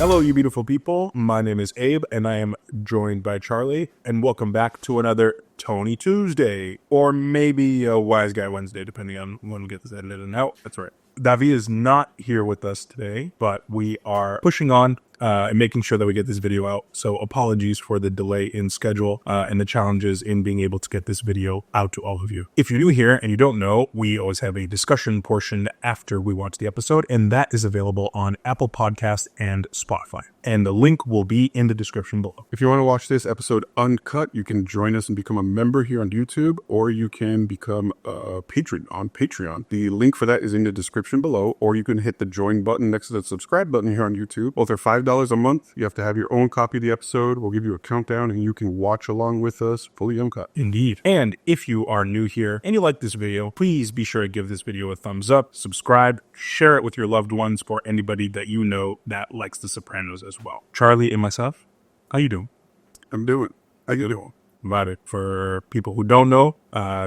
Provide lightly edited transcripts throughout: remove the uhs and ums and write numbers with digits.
Hello, you beautiful people. My name is Abe, and I am joined by Charlie, and welcome back to another Tony Tuesday, or maybe a Wise Guy Wednesday, depending on when we get this edited and out. That's right. Davi is not here with us today, but we are pushing on and making sure that we get this video out. So apologies for the delay in schedule and the challenges in being able to get this video out to all of you. If you're new here and you don't know, we always have a discussion portion after we watch the episode, and that is available on Apple Podcasts and Spotify. And the link will be in the description below. If you want to watch this episode uncut, you can join us and become a member here on YouTube, or you can become a patron on Patreon. The link for that is in the description below, or you can hit the join button next to the subscribe button here on YouTube. Both are $5 a month. You have to have your own copy of the episode. We'll give you a countdown and you can watch along with us fully uncut. Indeed. And if you are new here and you like this video, please be sure to give this video a thumbs up, subscribe, share it with your loved ones, or anybody that you know that likes The Sopranos as well. Charlie and myself, how you doing? I'm doing. How you doing? About it. For people who don't know,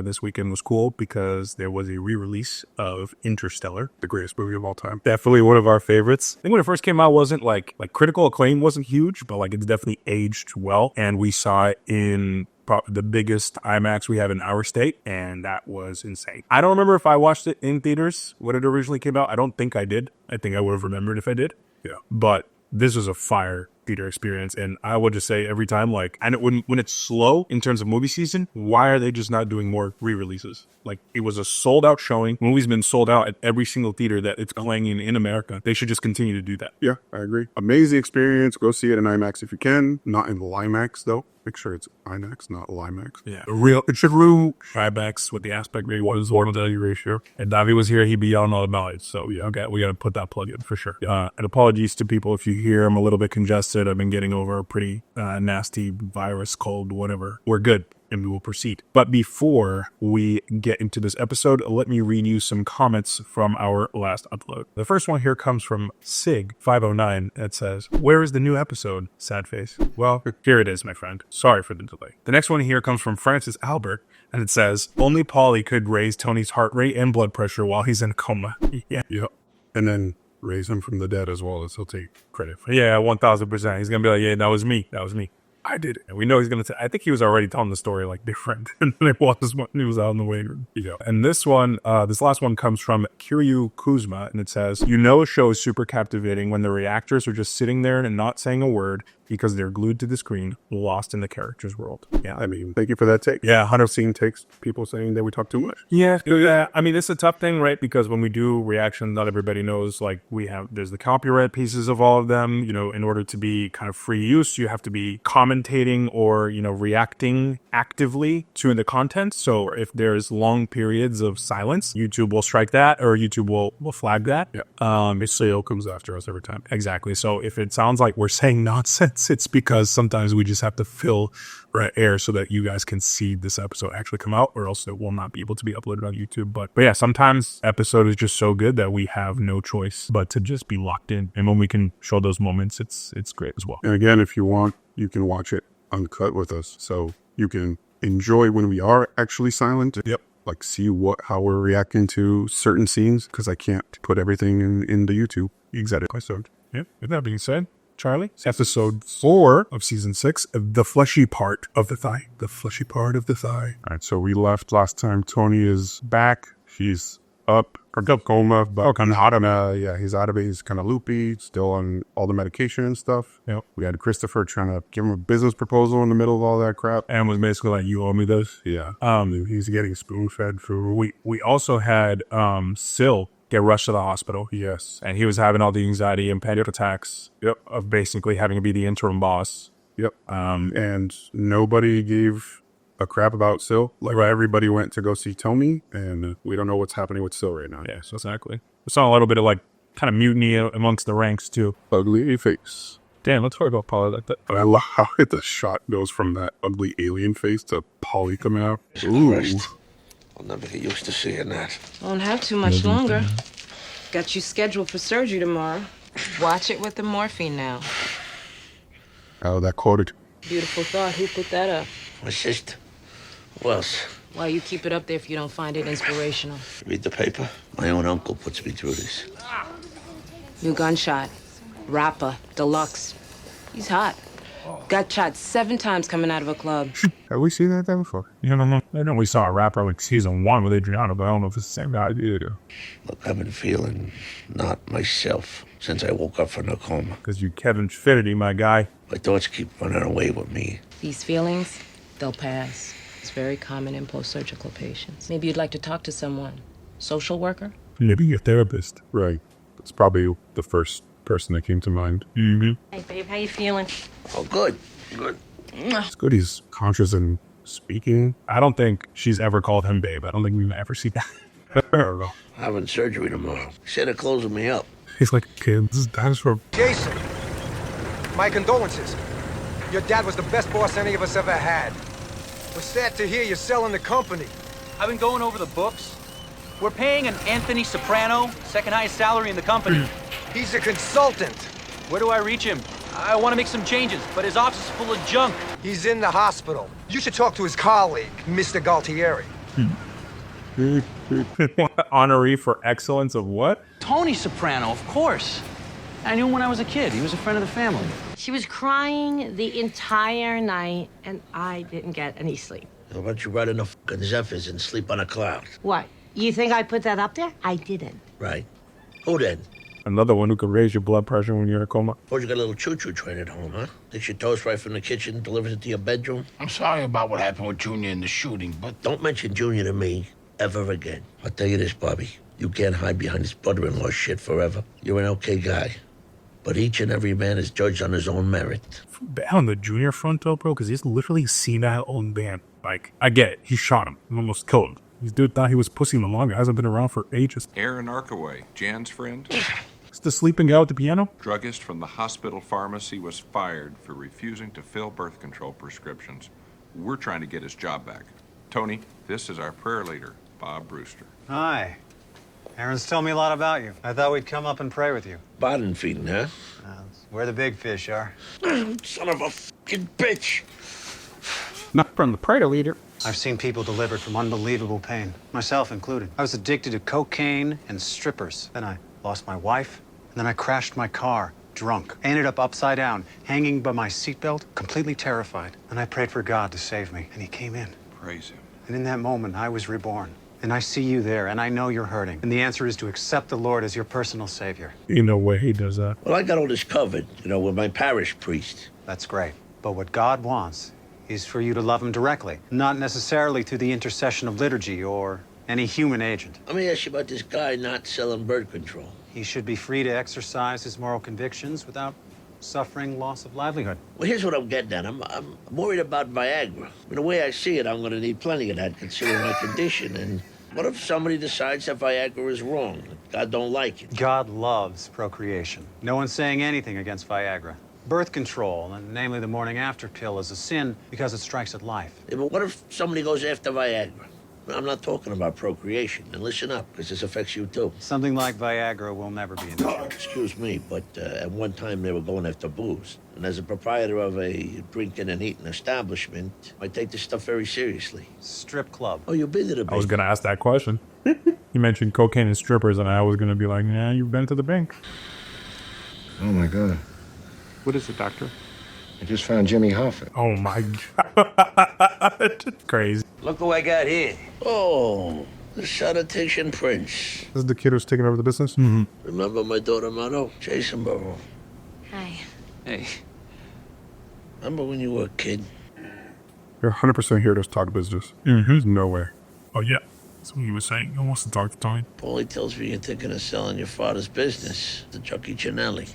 this weekend was cool because there was a re-release of Interstellar, The greatest movie of all time. definitely one of our favorites. I think when it first came out, wasn't like critical acclaim wasn't huge, but like it's definitely aged well, and we saw it in the biggest IMAX we have in our state, and that was insane. I don't remember if I watched it in theaters when it originally came out. I don't think I did. I think I would have remembered if I did. Yeah. But this was a fire theater experience, and I would just say every time, like, and when it's slow in terms of movie season, why are they just not doing more re-releases? Like, it was a sold out showing. Movie's been sold out at every single theater that it's playing in America. They should just continue to do that. Yeah, I agree. Amazing experience. Go see it in IMAX if you can. Not in Limax though. Make sure it's IMAX, not Limax. Yeah, it's a real IMAX with the aspect ratio, is 1:1 ratio. And Davi was here, he'd be yelling all about it. So yeah, okay, we got to put that plug in for sure. And apologies to people if you hear I'm a little bit congested. I've been getting over a pretty nasty virus, cold, whatever. We're good, and we will proceed. But before we get into this episode, let me read you some comments from our last upload. The first one here comes from Sig509. It says, "Where is the new episode? Sad face." Well, here it is, my friend. Sorry for the delay. The next one here comes from Francis Albert, and it says, "Only Paulie could raise Tony's heart rate and blood pressure while he's in a coma." Yeah. Yep. And then raise him from the dead as well, as he'll take credit for. Yeah, 1000%. He's going to be like, yeah, that was me. That was me. I did it. And we know he's going to I think he was already telling the story like different than it was when he was out in the waiting room. Yeah. And this one, this last one comes from Kiryu Kuzma, and it says, "You know a show is super captivating when the reactors are just sitting there and not saying a word because they're glued to the screen, lost in the character's world." Yeah. I mean, thank you for that take. Yeah, 100%. I've seen takes people saying that we talk too much. Yeah. I mean, it's a tough thing, right? Because when we do reaction, not everybody knows, like, there's the copyright pieces of all of them. You know, in order to be kind of free use, you have to be commentating or, you know, reacting actively to the content. So if there's long periods of silence, YouTube will strike that, or YouTube will flag that. Yeah. SEO comes after us every time. Exactly. So if it sounds like we're saying nonsense, it's because sometimes we just have to fill air so that you guys can see this episode actually come out, or else it will not be able to be uploaded on YouTube. But yeah, sometimes episode is just so good that we have no choice but to just be locked in. And when we can show those moments, it's great as well. And again, if you want, you can watch it uncut with us, so you can enjoy when we are actually silent. Yep. Like see how we're reacting to certain scenes, because I can't put everything in the YouTube episode. Yeah. With that being said, Charlie, episode 4 of season 6, the fleshy part of the thigh. The fleshy part of the thigh. All right, so we left last time. Tony is back. He's up, coma, but kind of out of he's out of it. He's kind of loopy, still on all the medication and stuff. Yep. We had Christopher trying to give him a business proposal in the middle of all that crap, and was basically like, "You owe me this." Yeah. He's getting spoon-fed food. We also had Sil get rushed to the hospital. Yes. And he was having all the anxiety and panic attacks. Yep. Of basically having to be the interim boss. Yep. And nobody gave a crap about Sil. Like, everybody went to go see Tony, and we don't know what's happening with Sil right now. Yes, exactly. We saw a little bit of like kind of mutiny amongst the ranks too. Ugly face. Damn, let's talk about Polly like that. I love how the shot goes from that ugly alien face to Polly coming out. Ooh. I'll never get used to seeing that. Won't have too much longer. Got you scheduled for surgery tomorrow. Watch it with the morphine now. Oh, that quoted. Beautiful thought. Who put that up? My sister. Who else? Why you keep it up there if you don't find it inspirational? Read the paper. My own uncle puts me through this. New gunshot. Rapper, deluxe. He's hot. Got shot 7 times coming out of a club. Have we seen that guy before? You know, I know we saw a rapper like season 1 with Adriana, but I don't know if it's the same guy either. Look, I've been feeling not myself since I woke up from the coma. Because you Kevin Finity, my guy. My thoughts keep running away with me. These feelings, they'll pass. It's very common in post-surgical patients. Maybe you'd like to talk to someone. Social worker? Maybe your therapist. Right. That's probably the first person that came to mind. Mm-hmm. Hey, babe, how you feeling? Oh, good. Good. It's good he's conscious and speaking. I don't think she's ever called him babe. I don't think we've ever seen that. I don't know. Having surgery tomorrow. Said they're closing me up. He's like, kids, that is for... Jason, my condolences. Your dad was the best boss any of us ever had. We're sad to hear you're selling the company. I've been going over the books. We're paying an Anthony Soprano, second highest salary in the company. He's a consultant. Where do I reach him? I want to make some changes, but his office is full of junk. He's in the hospital. You should talk to his colleague, Mr. Galtieri. Honoree for excellence of what? Tony Soprano, of course. I knew him when I was a kid. He was a friend of the family. She was crying the entire night, and I didn't get any sleep. How about you ride in the fucking Zephyrs and sleep on a cloud? What? You think I put that up there? I didn't. Right. Who then? Another one who could raise your blood pressure when you're in a coma. Suppose you got a little choo-choo train at home, huh? Takes your toast right from the kitchen, delivers it to your bedroom. I'm sorry about what happened with Junior in the shooting, but Don't mention Junior to me ever again. I'll tell you this, Bobby. You can't hide behind this brother-in-law shit forever. You're an okay guy. But each and every man is judged on his own merit. Bad on the Junior front though, bro, because he's literally seen that own band. Like, I get it. He shot him. He almost killed him. This dude thought he was pussy no longer. Hasn't been around for ages. Aaron Arkaway, Jan's friend, It's the sleeping guy with the piano? druggist from the hospital pharmacy, was fired for refusing to fill birth control prescriptions. We're trying to get his job back. Tony, this is our prayer leader, Bob Brewster. Hi. Aaron's told me a lot about you. I thought we'd come up and pray with you. Bottom feeding, huh? It's where the big fish are. Son of a fucking bitch. Not from the prayer leader. I've seen people delivered from unbelievable pain, myself included. I was addicted to cocaine and strippers. Then I lost my wife, and then I crashed my car, drunk. I ended up upside down, hanging by my seatbelt, completely terrified. And I prayed for God to save me, and he came in. Praise him. And in that moment, I was reborn. And I see you there, and I know you're hurting. And the answer is to accept the Lord as your personal savior. Ain't no way he does that. Well, I got all this covered, with my parish priest. That's great. But what God wants is for you to love him directly, not necessarily through the intercession of liturgy or any human agent. Let me ask you about this guy not selling birth control. He should be free to exercise his moral convictions without suffering loss of livelihood. Well, here's what I'm getting at. I'm worried about Viagra. The way I see it, I'm going to need plenty of that, considering my condition. And what if somebody decides that Viagra is wrong? God don't like it. God loves procreation. No one's saying anything against Viagra. Birth control, and namely the morning after pill, is a sin because it strikes at life. Yeah, but what if somebody goes after Viagra? I'm not talking about procreation. And listen up, because this affects you too. Something like Viagra will never be an issue. Excuse me, but at one time they were going after booze. And as a proprietor of a drinking and eating establishment, I take this stuff very seriously. Strip club. Oh, you've been to the I was bank. going to ask that question. You mentioned cocaine and strippers, and I was going to be like, nah, you've been to the bank. oh my God, What is it, doctor? I just found Jimmy Hoffa. Oh my God. Crazy. Look who I got here. Oh, the sanitation prince. This is the kid who's taking over the business? Mm-hmm. Remember my daughter Motto? Jason Burrow. Hi. Hey, Remember when you were a kid? You're 100% here to talk business. Mm-hmm. There's no way. Oh, yeah. That's what he was saying. He wants to talk to Tony. Paulie tells me you're thinking of selling your father's business to Chucky Cinelli.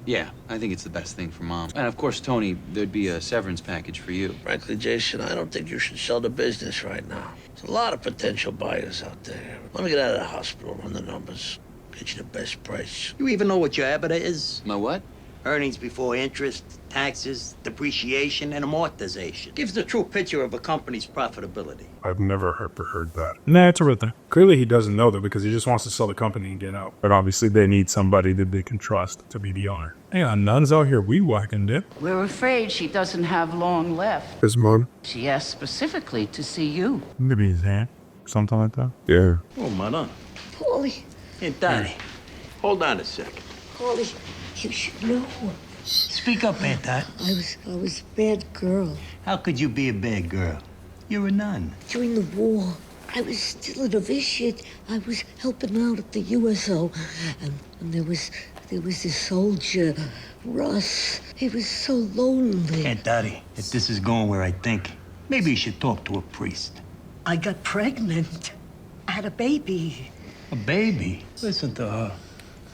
Yeah, I think it's the best thing for Mom. And of course, Tony, there'd be a severance package for you. Frankly, Jason, I don't think you should sell the business right now. There's a lot of potential buyers out there. Let me get out of the hospital, run the numbers, get you the best price. You even know what your EBITDA is? My what? Earnings before interest, taxes, depreciation, and amortization. Gives the true picture of a company's profitability. I've never heard that. Nah, it's a real thing. Clearly, he doesn't know that because he just wants to sell the company and get out. But obviously, they need somebody that they can trust to be the owner. Hang on, nuns out here weed whacking, dip. We're afraid she doesn't have long left. His mom? She asked specifically to see you. Maybe his hand. Something like that. Yeah. Oh, madam. Paulie. Hey, Donnie, hold on a second. Paulie, you should know. Speak up, Aunt Dot. I was a bad girl. How could you be a bad girl? You're a nun. During the war, I was still a novitiate. I was helping out at the USO. And there was this soldier, Russ. He was so lonely. Aunt Dottie, if this is going where I think, maybe you should talk to a priest. I got pregnant. I had a baby. A baby? Listen to her.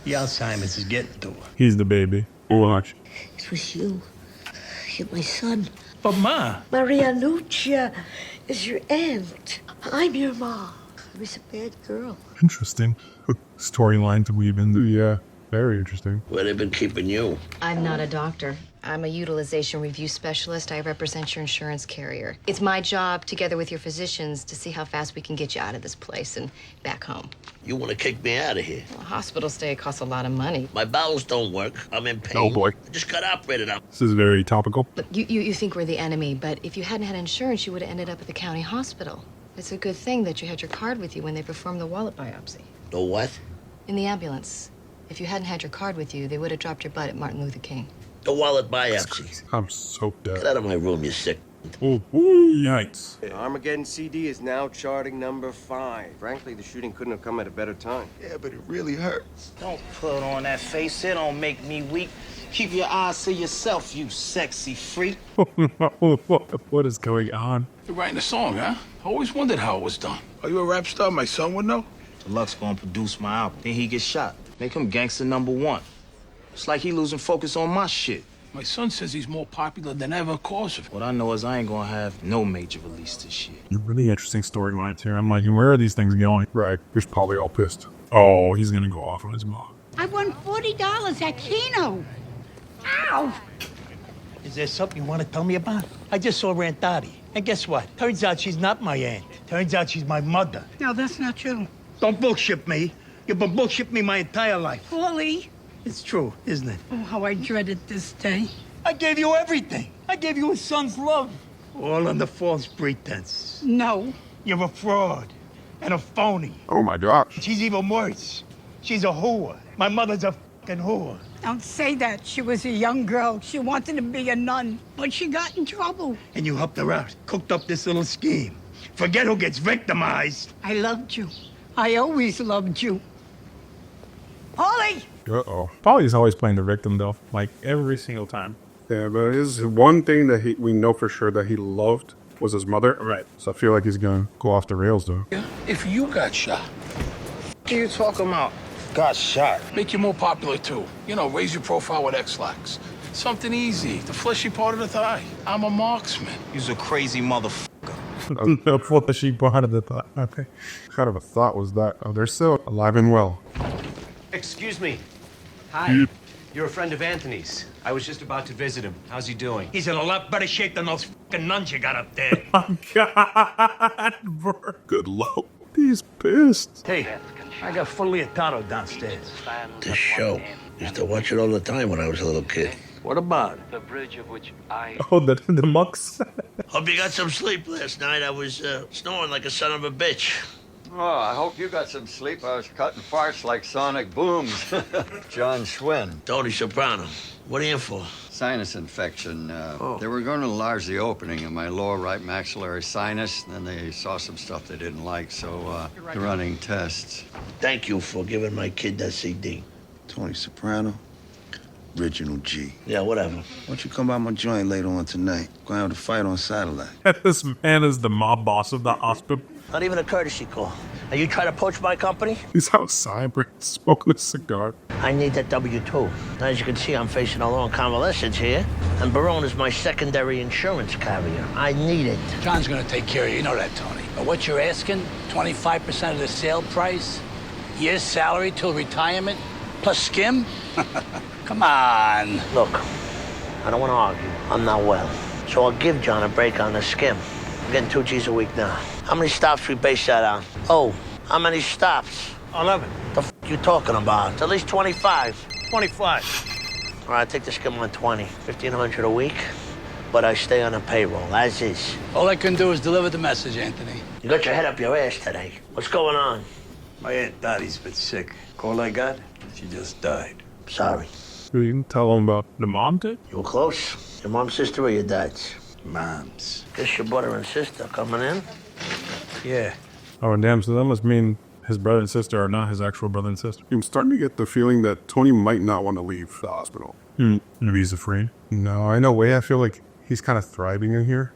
The Alzheimer's is getting to her. He's the baby. Watch. It was you. You're my son. But Ma. Maria Lucia is your aunt. I'm your ma. I was a bad girl. Interesting. Storyline to weave in. Yeah, very interesting. Where they been keeping you? I'm not a doctor. I'm a utilization review specialist. I represent your insurance carrier. It's my job, together with your physicians, to see how fast we can get you out of this place and back home. You want to kick me out of here? Well, a hospital stay costs a lot of money. My bowels don't work. I'm in pain. Oh, boy. I just got operated on. This is very topical. Look, you think we're the enemy, but if you hadn't had insurance, you would have ended up at the county hospital. It's a good thing that you had your card with you when they performed the wallet biopsy. The what? In the ambulance. If you hadn't had your card with you, they would have dropped your butt at Martin Luther King. The wallet biopsy. I'm so dead. Get out of my room, you sick. Ooh, yikes. Armageddon CD is now charting number 5. Frankly, the shooting couldn't have come at a better time. Yeah, but it really hurts. Don't put on that face. It don't make me weak. Keep your eyes to yourself, you sexy freak. What is going on? You're writing a song, huh? I always wondered how it was done. Are you a rap star? My son would know. Deluxe gonna produce my album. Then he gets shot. Make him gangster #1. It's like he losing focus on my shit. My son says he's more popular than ever cause of it. What I know is I ain't gonna have no major release this year. Really interesting storylines here. I'm like, where are these things going? Right. Here's Polly all pissed. Oh, he's gonna go off on his mom. I won $40 at Keno. Ow! Is there something you want to tell me about? I just saw Aunt Dottie. And guess what? Turns out she's not my aunt. Turns out she's my mother. No, that's not true. Don't bullshit me. You've been bullshitting me my entire life. Paulie. It's true, isn't it? Oh, how I dreaded this day. I gave you everything. I gave you a son's love. All under false pretense. No. You're a fraud and a phony. Oh my gosh. She's even worse. She's a whore. My mother's a fucking whore. Don't say that. She was a young girl. She wanted to be a nun, but she got in trouble. And you helped her out. Cooked up this little scheme. Forget who gets victimized. I loved you. I always loved you. Paulie! Uh-oh. Polly's always playing the victim, though. Like, every single time. Yeah, but his one thing that we know for sure that he loved was his mother. Right. So I feel like he's gonna go off the rails, though. If you got shot, What are you talking about? Got shot. make you more popular too. You know, raise your profile with X-Lax. Something easy, the fleshy part of the thigh. I'm a marksman. You's a crazy motherfucker. What the sheep part of the thought. Okay. What kind of a thought was that? Oh, they're still alive and well. Excuse me. Hi. You're a friend of Anthony's. I was just about to visit him. How's he doing? He's in a lot better shape than those fucking nuns you got up there. Oh, God, bro. Good luck. He's pissed. Hey, I got full leotado downstairs. This show. Used to watch it all the time when I was a little kid. What about it? The bridge of which I... Oh, the monks. Hope you got some sleep last night. I was snoring like a son of a bitch. Oh, I hope you got some sleep. I was cutting farts like sonic booms. John Schwinn. Tony Soprano. What are you in for? Sinus infection. They were going to enlarge the opening in my lower right maxillary sinus. Then they saw some stuff they didn't like, so they're running tests. Thank you for giving my kid that CD. Tony Soprano, Original G. Yeah, whatever. Why don't you come by my joint later on tonight? Going to have a fight on satellite. This man is the mob boss of the hospital. Not even a courtesy call. Are you trying to poach my company? He's outside, smoking a cigar. I need that W-2. As you can see, I'm facing a long convalescence here, and Barone is my secondary insurance carrier. I need it. John's gonna take care of you. You know that, Tony. But what you're asking, 25% of the sale price, year's salary till retirement, plus skim? Come on. Look, I don't want to argue. I'm not well. So I'll give John a break on the skim. I'm getting 2 G's a week now. How many stops we base that on? Oh, how many stops? 11. The f you talking about? It's at least 25. 25. All right, I take the skim on 20. $1,500 a week, but I stay on a payroll, as is. All I can do is deliver the message, Anthony. You got your head up your ass today. What's going on? My Aunt Dottie's been sick. Call I got, she just died. Sorry. You can tell him about the mom did? You were close? Your mom's sister or your dad's? Mom's. Guess your brother and sister coming in? Yeah. Oh, damn, so that must mean his brother and sister are not his actual brother and sister. I'm starting to get the feeling that Tony might not want to leave the hospital. Maybe he's afraid. No, in a way, I feel like he's kind of thriving in here.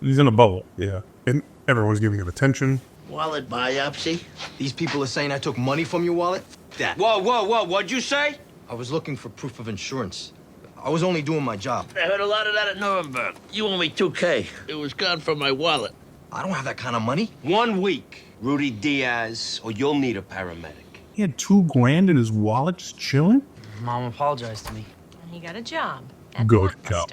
He's in a bubble. Yeah. And everyone's giving him attention. Wallet biopsy? These people are saying I took money from your wallet? That. Whoa, what'd you say? I was looking for proof of insurance. I was only doing my job. I heard a lot of that at Nuremberg. You owe me $2K. It was gone from my wallet. I don't have that kind of money. 1 week, Rudy Diaz, or you'll need a paramedic. He had $2,000 in his wallet just chilling? Mom apologized to me. He got a job. Good job.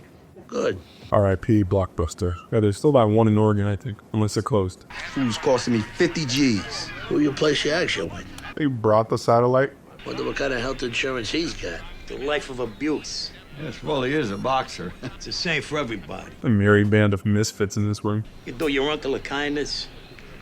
Good. R.I.P. Blockbuster. Yeah, there's still that one in Oregon, I think, unless they're closed. Food's costing me 50 G's. Who you place your action with? They brought the satellite. Wonder what kind of health insurance he's got. The life of abuse. Yes, well, he is a boxer. It's the same for everybody. A merry band of misfits in this room. You do your uncle a kindness,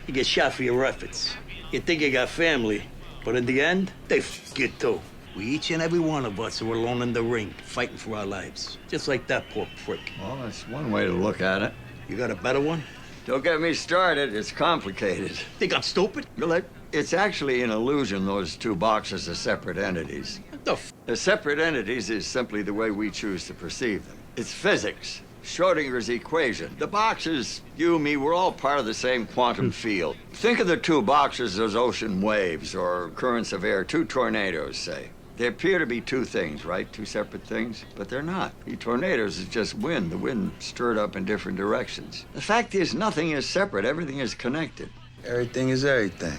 you get shot for your efforts. You think you got family, but in the end, they f you too. We each and every one of us are alone in the ring, fighting for our lives. Just like that poor prick. Well, that's one way to look at it. You got a better one? Don't get me started. It's complicated. Think I'm stupid? Well, it's actually an illusion those two boxes are separate entities. What the f? The separate entities is simply the way we choose to perceive them. It's physics. Schrodinger's equation. The boxes, you, me, we're all part of the same quantum field. Think of the two boxes as ocean waves or currents of air, two tornadoes, say. They appear to be two things, right? Two separate things, but they're not. The tornadoes is just wind. The wind stirred up in different directions. The fact is, nothing is separate. Everything is connected. Everything is everything.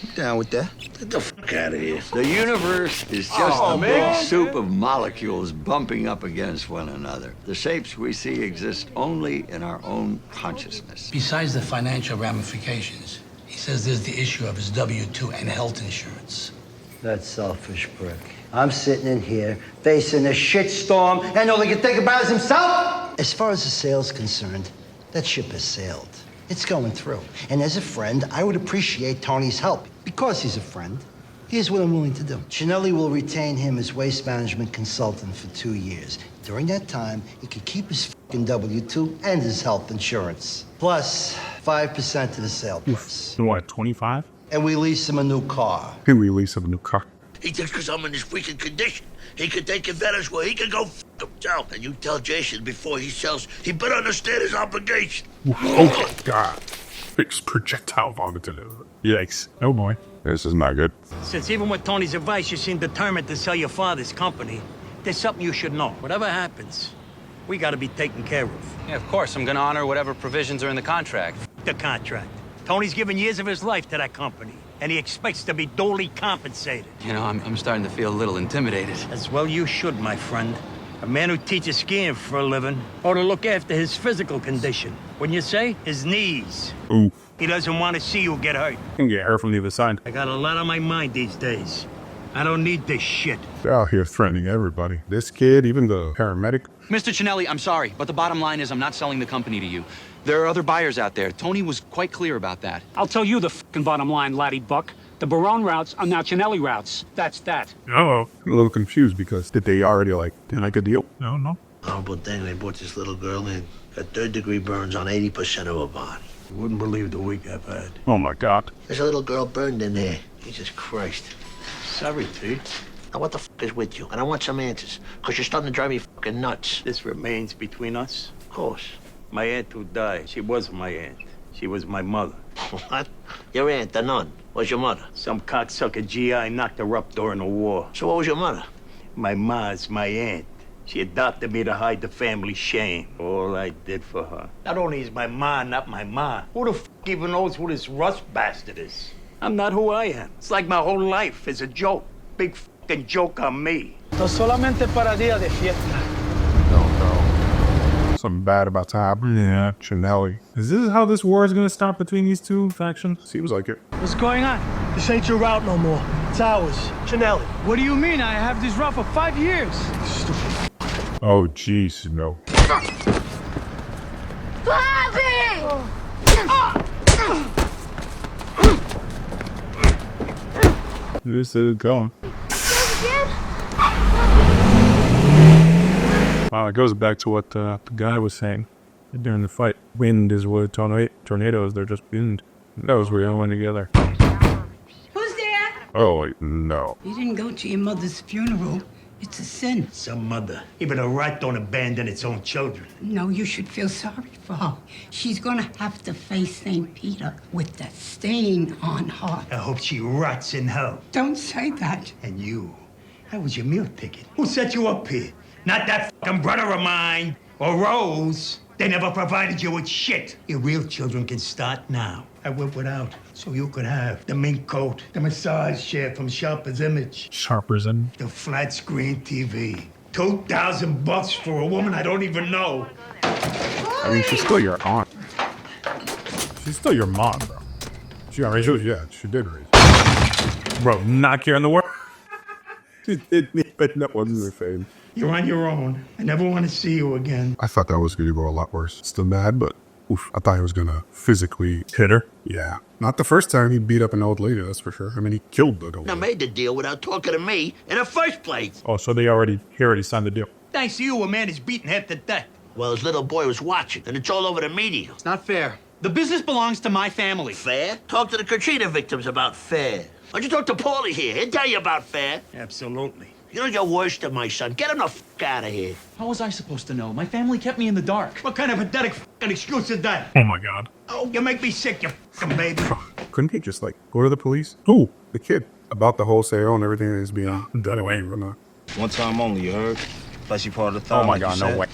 I'm down with that. Get the fuck out of here. The universe is just a big soup of molecules bumping up against one another. The shapes we see exist only in our own consciousness. Besides the financial ramifications, he says there's the issue of his W-2 and health insurance. That selfish prick. I'm sitting in here facing a shitstorm, and all he can think about is himself. As far as the sale's concerned, that ship has sailed. It's going through. And as a friend, I would appreciate Tony's help. Because he's a friend, here's what I'm willing to do. Chinelli will retain him as waste management consultant for 2 years. During that time, he could keep his fucking W-2 and his health insurance. Plus 5% of the sale price. What, 25? And we lease him a new car. He release of a new car. He thinks because I'm in this freaking condition, he can take advantage where he can go f himself. And you tell Jason before he sells, he better understand his obligation. Oh my God. It's projectile vomiting. Yikes. Oh boy. This is not good. Since even with Tony's advice, you seem determined to sell your father's company, there's something you should know. Whatever happens, we gotta be taken care of. Yeah, of course. I'm gonna honor whatever provisions are in the contract. The contract. Tony's given years of his life to that company, and he expects to be duly compensated. You know, I'm starting to feel a little intimidated. As well you should, my friend. A man who teaches skiing for a living ought to look after his physical condition. Wouldn't you say? His knees. Ooh. He doesn't want to see you get hurt. You can get her from the other side. I got a lot on my mind these days. I don't need this shit. They're out here threatening everybody. This kid, even the paramedic. Mr. Chinelli, I'm sorry, but the bottom line is I'm not selling the company to you. There are other buyers out there. Tony was quite clear about that. I'll tell you the fucking bottom line, laddie buck. The Barone routes are now Chinelli routes. That's that. Uh-oh. I'm a little confused because did they already didn't like a deal? No. Horrible thing, they brought this little girl in. Got third-degree burns on 80% of her body. You wouldn't believe the week I've had. Oh my God. There's a little girl burned in there. Jesus Christ. Sorry, T. Now what the f is with you? And I want some answers, because you're starting to drive me fucking nuts. This remains between us. Of course. My aunt who died, she wasn't my aunt. She was my mother. What? Your aunt, the nun, was your mother? Some cocksucker GI knocked her up during the war. So what was your mother? My ma's my aunt. She adopted me to hide the family shame. All I did for her. Not only is my ma not my ma, who the f even knows who this Russ bastard is? I'm not who I am. It's like my whole life is a joke. Big fucking joke on me. No solamente para día de fiesta. Something bad about to happen. Yeah. Chinelli. Is this how this war is going to start between these two factions? Seems like it. What's going on? This ain't your route no more. It's ours. Chinelli. What do you mean? I have this route for 5 years. Stupid. Oh, jeez, no. Bobby! This is going. Again? Wow, it goes back to what the guy was saying during the fight. Wind is what tornadoes, they're just wind. That was where we all went together. Who's there? Oh, wait, no. You didn't go to your mother's funeral. It's a sin. Some mother. Even a rat don't abandon its own children. No, you should feel sorry for her. She's gonna have to face St. Peter with the stain on her. I hope she rots in hell. Don't say that. And you, how was your meal ticket? Who set you up here? Not that fucking brother of mine or Rose. They never provided you with shit. Your real children can start now. I went without, so you could have the mink coat, the massage chair from Sharper's Image, Sharper's in. the flat screen TV. $2,000 for a woman I don't even know. I mean, she's still your aunt. She's still your mom, bro. She got raised. Yeah, she did raise. Bro, not care in the world. She didn't even know what was her fame. You're on your own. I never want to see you again. I thought that was going to go a lot worse. Still mad, but oof, I thought he was going to physically hit her. Yeah. Not the first time he beat up an old lady, that's for sure. I mean, he killed the old I lady. made the deal without talking to me in the first place. Oh, so he already signed the deal. Thanks to you, a man is beaten half to death. Well, his little boy was watching, and it's all over the media. It's not fair. The business belongs to my family. Fair? Talk to the Katrina victims about fair. Why don't you talk to Paulie here? He'll tell you about fair. Absolutely. You know you're worse than my son. Get him the fuck out of here. How was I supposed to know? My family kept me in the dark. What kind of pathetic fucking excuse is that? Oh my god. Oh, you make me sick, you fucking baby. Couldn't he just, like, go to the police? Who? The kid. About the whole sale and everything that is being done away from. One time only, you heard? Fleshy part of the thigh. Oh my god, no way.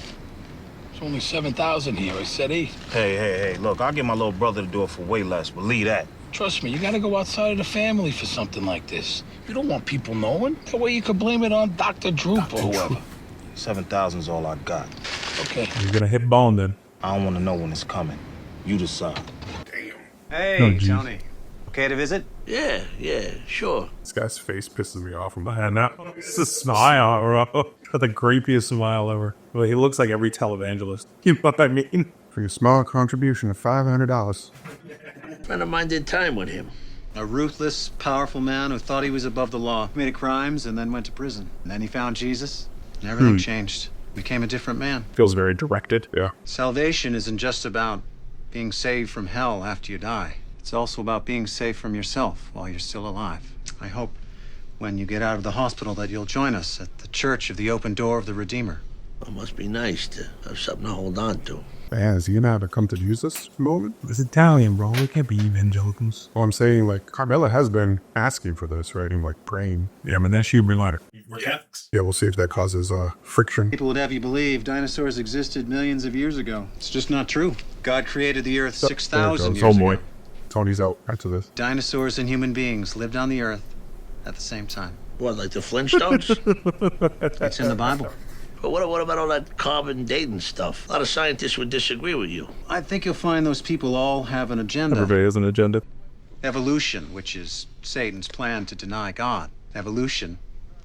It's only 7,000 here. I said 8. Hey, look, I'll get my little brother to do it for way less. Believe that. Trust me, you gotta go outside of the family for something like this. You don't want people knowing. That way you could blame it on Dr. Droop or whoever. 7,000's all I got. Okay. You're gonna hit bone then. I don't want to know when it's coming. You decide. Hey, Oh, geez. Tony. Okay to visit? Yeah, sure. This guy's face pisses me off. And now, it's a smile, bro. Got the creepiest smile ever. Well, he looks like every televangelist. You know what I mean? For your small contribution of $500. A friend of mine did time with him. A ruthless, powerful man who thought he was above the law, committed crimes, and then went to prison. And then he found Jesus, and everything changed. Became a different man. Feels very directed. Yeah. Salvation isn't just about being saved from hell after you die. It's also about being saved from yourself while you're still alive. I hope when you get out of the hospital that you'll join us at the Church of the Open Door of the Redeemer. Well, it must be nice to have something to hold on to. Man, is he gonna have a come to Jesus moment? It's Italian, bro. It can't be evangelicals. Well, I'm saying, like, Carmela has been asking for this, right? And, like, praying. Yeah, but then she'd be later. We're Catholics. Yeah, we'll see if that causes friction. People would have you believe dinosaurs existed millions of years ago. It's just not true. God created the Earth 6,000 years Oh, ago. boy. Tony's out after this. Dinosaurs and human beings lived on the Earth at the same time. What, like the Flintstones? It's in the Bible. But what about all that carbon dating stuff? A lot of scientists would disagree with you. I think you'll find those people all have an agenda. Everybody has an agenda. Evolution, which is Satan's plan to deny God. Evolution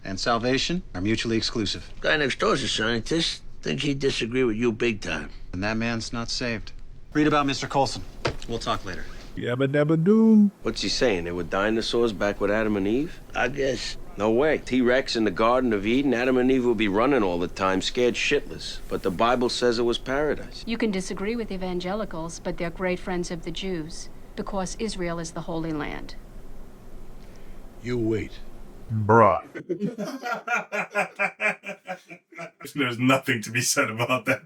and salvation are mutually exclusive. Guy next door's a scientist. Think he'd disagree with you big time. And that man's not saved. Read about Mr. Coulson. We'll talk later. Yabba dabba doom. What's he saying? There were dinosaurs back with Adam and Eve? I guess. No way. T-Rex in the Garden of Eden, Adam and Eve would be running all the time, scared shitless. But the Bible says it was paradise. You can disagree with evangelicals, but they're great friends of the Jews, because Israel is the Holy Land. You wait. Bruh. There's nothing to be said about that.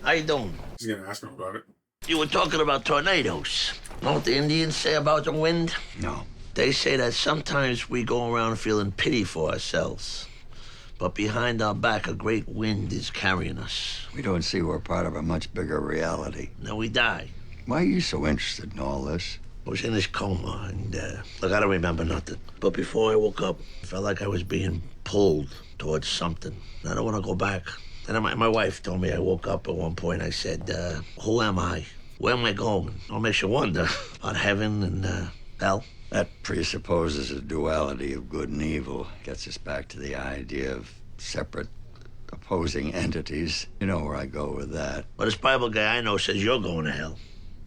How you doing? He's gonna ask him about it. You were talking about tornadoes. Know what the Indians say about the wind? No. They say that sometimes we go around feeling pity for ourselves. But behind our back, a great wind is carrying us. We don't see we're part of a much bigger reality. Now we die. Why are you so interested in all this? I was in this coma, and look, I don't remember nothing. But before I woke up, I felt like I was being pulled towards something. I don't want to go back. And my wife told me I woke up at one point. I said, who am I? Where am I going? It makes you wonder about heaven and hell. That presupposes a duality of good and evil. Gets us back to the idea of separate, opposing entities. You know where I go with that. But this Bible guy I know says you're going to hell.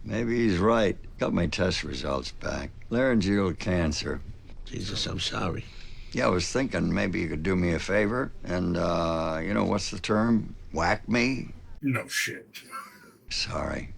Maybe he's right. Got my test results back. Laryngeal cancer. Jesus, I'm sorry. Yeah, I was thinking maybe you could do me a favor and, you know, what's the term? Whack me? No shit. Sorry.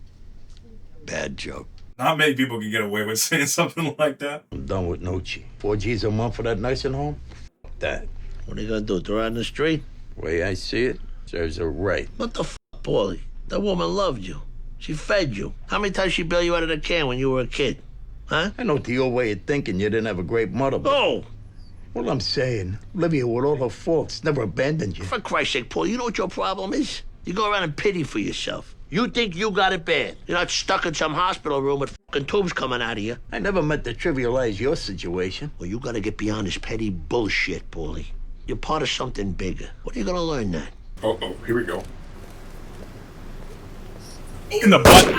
Bad joke. Not many people can get away with saying something like that. I'm done with Nochi. 4 G's a month for that nursing home? Fuck that. What are you gonna do, throw her on the street? Way I see it, serves her right. What the f, Paulie? That woman loved you. She fed you. How many times she bailed you out of the can when you were a kid? Huh? I know to your way of thinking you didn't have a great mother. But Oh! well, I'm saying, Olivia, with all her faults, never abandoned you. For Christ's sake, Paul, you know what your problem is? You go around and pity for yourself. You think you got it bad. You're not stuck in some hospital room with fucking tubes coming out of you. I never meant to trivialize your situation. Well, you gotta get beyond this petty bullshit, Paulie. You're part of something bigger. When are you gonna learn that? Uh-oh, here we go. In the butt.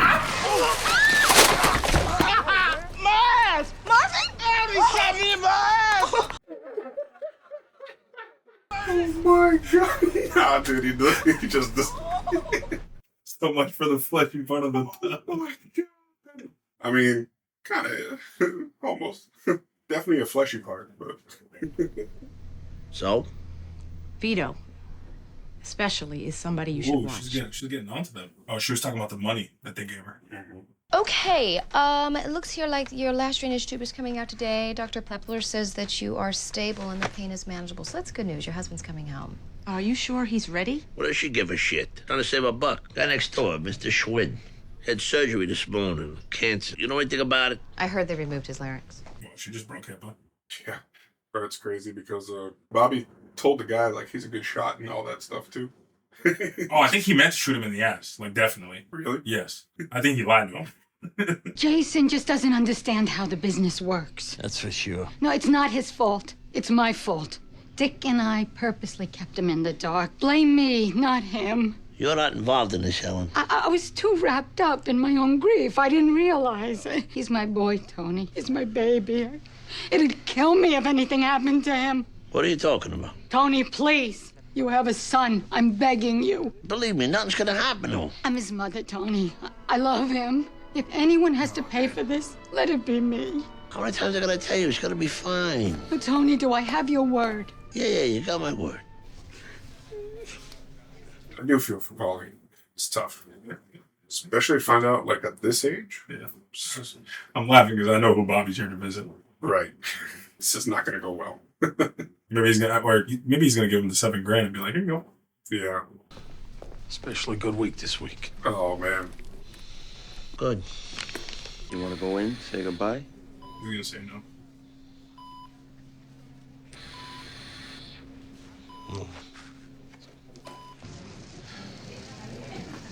Mars! Marvin! He shot me in my ass! Oh my god. Nah, dude, he just So much for the fleshy part of the oh my god. I mean, kind of, almost. Definitely a fleshy part, but... So? Vito, especially, is somebody you should Ooh, watch. she's getting onto them. Oh, she was talking about the money that they gave her. Okay, it looks here like your last drainage tube is coming out today. Dr. Plepler says that you are stable and the pain is manageable. So that's good news. Your husband's coming home. Are you sure he's ready? What does she give a shit? Trying to save a buck. Guy next door, Mr. Schwinn. Had surgery this morning. Cancer. You know anything about it? I heard they removed his larynx. Well, she just broke hip, huh? Yeah, but it's crazy because Bobby told the guy, like, he's a good shot and all that stuff, too. Oh, I think he meant to shoot him in the ass. Like, definitely. Really? Yes. I think he lied to him. Jason just doesn't understand how the business works. That's for sure. No, it's not his fault. It's my fault. Dick and I purposely kept him in the dark. Blame me, not him. You're not involved in this, Helen. I was too wrapped up in my own grief. I didn't realize. He's my boy, Tony. He's my baby. It'd kill me if anything happened to him. What are you talking about? Tony, please. You have a son. I'm begging you. Believe me, nothing's gonna happen to him. I'm his mother, Tony. I love him. If anyone has to pay for this, let it be me. How many times am I gonna tell you? It's gonna be fine. But Tony, do I have your word? Yeah, you got my word. I do feel for Polly. It's tough. Especially to find out, like, at this age. Yeah. I'm laughing because I know who Bobby's here to visit. Right. This is not going to go well. Maybe he's gonna give him the $7,000 and be like, here you go. Yeah. Especially good week this week. Oh, man. Good. You want to go in, say goodbye? You're gonna say no.